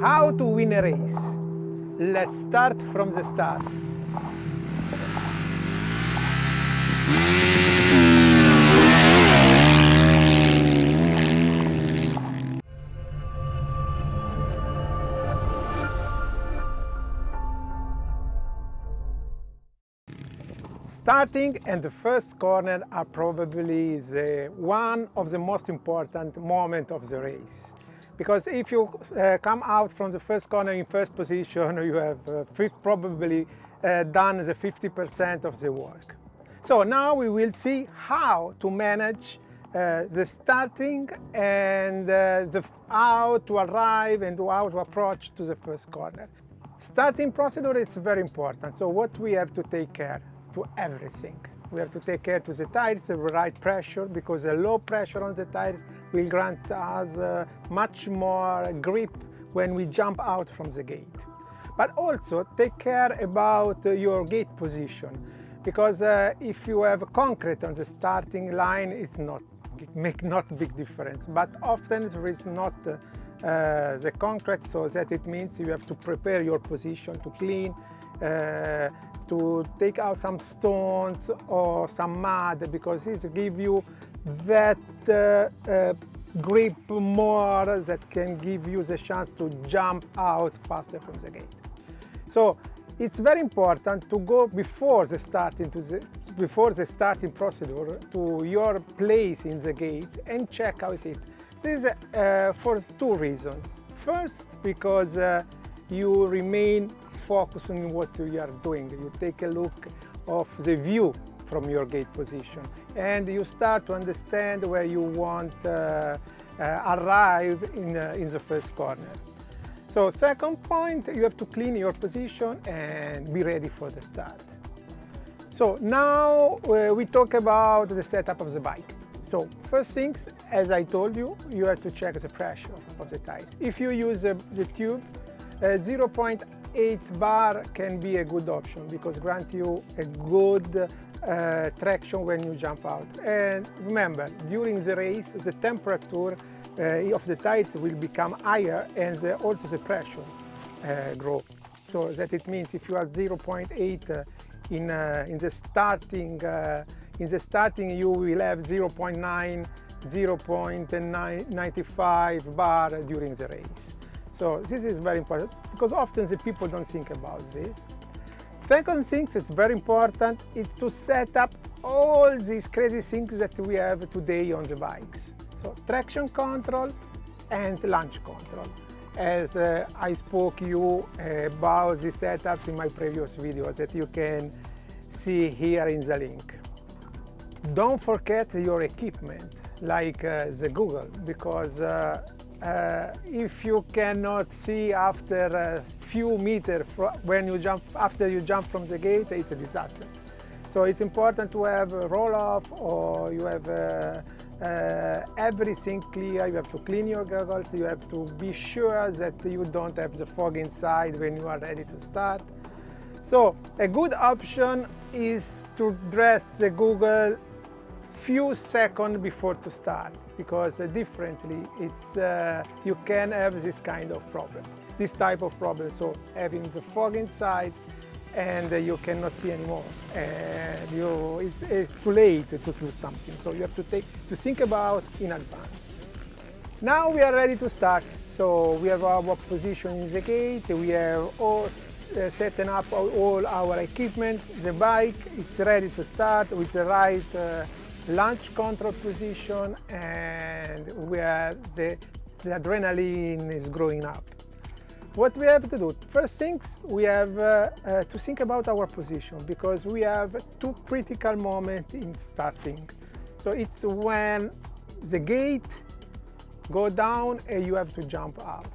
How to win a race? Let's start from the start. Starting and the first corner are probably one of the most important moments of the race. Because if you come out from the first corner in first position, you have probably done the 50% of the work. So now we will see how to manage the starting and how to arrive and how to approach to the first corner. Starting procedure is very important. So what we have to take care to everything. We have to take care to the tires, the right pressure, because a low pressure on the tires will grant us much more grip when we jump out from the gate. But also take care about your gate position, because if you have concrete on the starting line, it's not big difference. But often there is not the concrete, so that it means you have to prepare your position to clean, to take out some stones or some mud, because this gives you that grip more that can give you the chance to jump out faster from the gate. So it's very important to go before the starting procedure to your place in the gate and check out it. This is for two reasons. First, because you remain focus on what you are doing. You take a look of the view from your gate position and you start to understand where you want arrive in the first corner. So second point, you have to clean your position and be ready for the start. So now we talk about the setup of the bike. So first things, as I told you, you have to check the pressure of the tires. If you use the tube, 0.8 bar can be a good option because grant you a good traction when you jump out. And remember, during the race, the temperature of the tires will become higher and also the pressure grow. So that it means if you are 0.8 in the starting, you will have 0.9, 0.95 bar during the race. So this is very important because often the people don't think about this. Second thing that's very important is to set up all these crazy things that we have today on the bikes. So traction control and launch control. As I spoke you about the setups in my previous videos that you can see here in the link. Don't forget your equipment like the Google, because if you cannot see after a few meters when you jump, after you jump from the gate, it's a disaster. So it's important to have a roll-off, or you have everything clear. You have to clean your goggles. You have to be sure that you don't have the fog inside when you are ready to start. So a good option is to dress the Google few seconds before to start, because differently it's you can have this kind of problem, this type of problem. So having the fog inside and you cannot see anymore, and it's too late to do something. So you have to think about in advance. Now we are ready to start. So we have our position in the gate. We have all setting up all our equipment. The bike is ready to start with the right launch control position, and the adrenaline is growing up. What we have to do? First things, we have to think about our position, because we have two critical moments in starting. So it's when the gate go down and you have to jump out.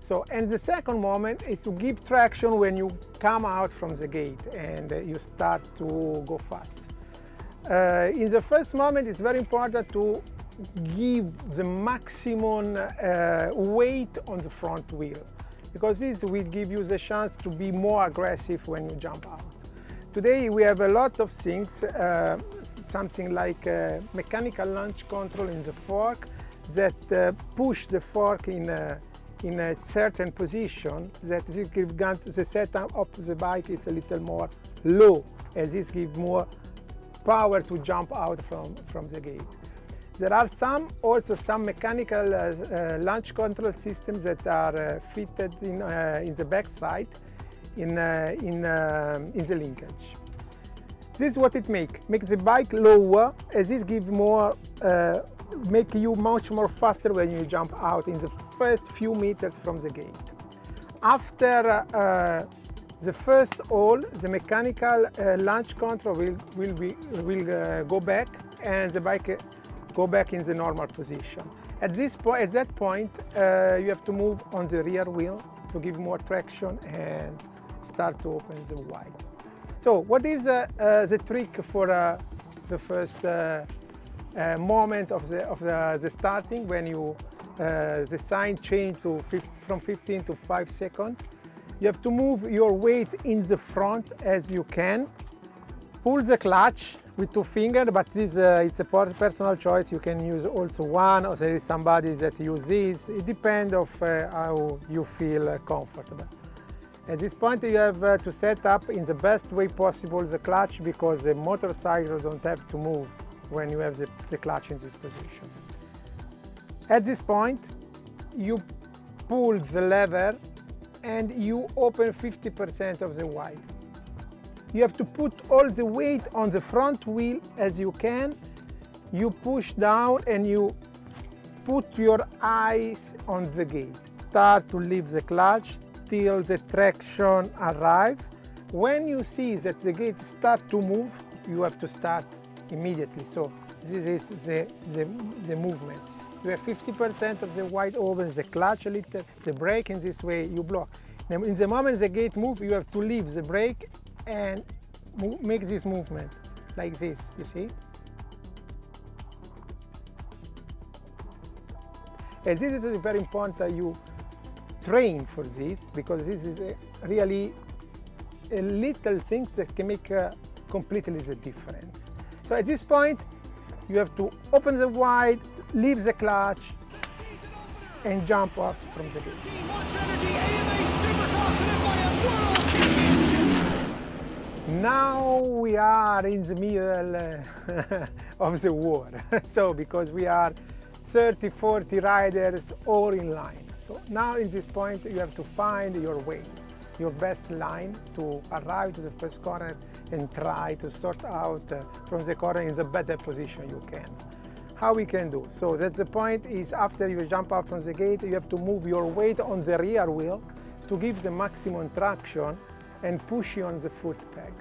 So, and the second moment is to give traction when you come out from the gate and you start to go fast. In the first moment, it's very important to give the maximum weight on the front wheel, because this will give you the chance to be more aggressive when you jump out. Today we have a lot of things, something like mechanical launch control in the fork that push the fork in in a certain position, that this gives the setup of the bike is a little more low, as this gives more power to jump out from the gate. There are also some mechanical launch control systems that are fitted in the back side in the linkage. This is what it makes the bike lower, as this gives more, make you much more faster when you jump out in the first few meters from the gate. After the first hole, the mechanical launch control will go back, and the bike go back in the normal position. At that point, you have to move on the rear wheel to give more traction and start to open the wide. So what is the trick for the first moment of the starting, when the sign change from 15 to 5 seconds? You have to move your weight in the front as you can. Pull the clutch with 2 fingers, but this it's a personal choice. You can use also one, or there is somebody that uses this. It depends of how you feel comfortable. At this point, you have to set up in the best way possible the clutch, because the motorcycle don't have to move when you have the clutch in this position. At this point, you pull the lever and you open 50% of the wide. You have to put all the weight on the front wheel as you can. You push down and you put your eyes on the gate. Start to leave the clutch till the traction arrives. When you see that the gate starts to move, you have to start immediately. So this is the movement. You have 50% of the wide open, the clutch a little, the brake in this way you block. Now, in the moment the gate moves, you have to leave the brake and make this movement like this, you see? And this is very important that you train for this, because this is really a little things that can make completely the difference. So at this point, you have to open the wide, leave the clutch, and jump up from the gate. Now we are in the middle of the war. So because we are 30, 40 riders all in line. So now in this point you have to find your way, your best line to arrive to the first corner and try to sort out from the corner in the better position you can. How we can do? So that's the point, is after you jump out from the gate, you have to move your weight on the rear wheel to give the maximum traction and push you on the foot peg.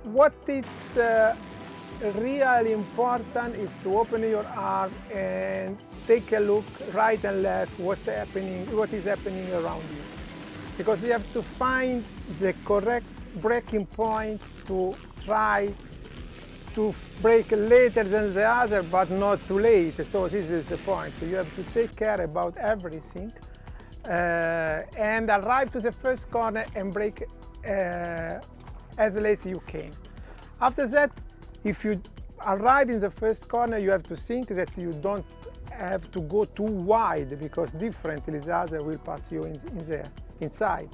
What is really important is to open your arm and take a look right and left what is happening around you. Because you have to find the correct braking point to try to brake later than the other, but not too late. So this is the point. You have to take care about everything and arrive to the first corner and brake as late as you can. After that, if you arrive in the first corner, you have to think that you don't have to go too wide, because differently the other will pass you inside.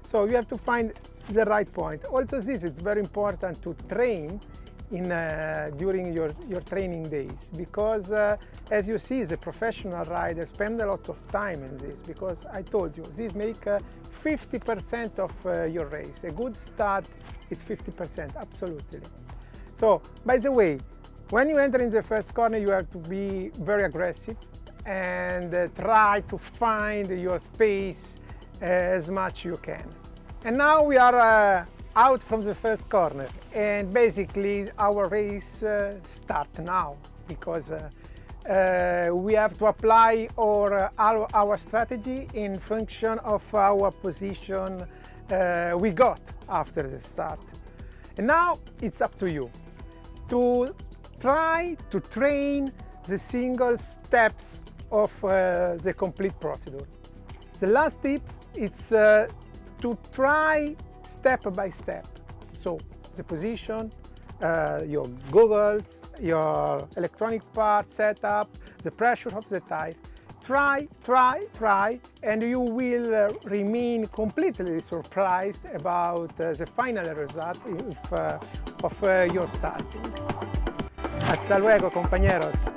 So you have to find the right point. Also this, it's very important to train during your training days, because as you see, the professional riders spend a lot of time in this, because I told you, this make 50% of your race. A good start is 50%, absolutely. So, by the way, when you enter in the first corner, you have to be very aggressive and try to find your space as much you can. And now we are out from the first corner, and basically our race starts now, because we have to apply our strategy in function of our position we got after the start. And now it's up to you to try to train the single steps of the complete procedure. The last tip is to try step by step. So the position, your goggles, your electronic part setup, the pressure of the tire. try, and you will remain completely surprised about the final result of your starting. Hasta luego, compañeros.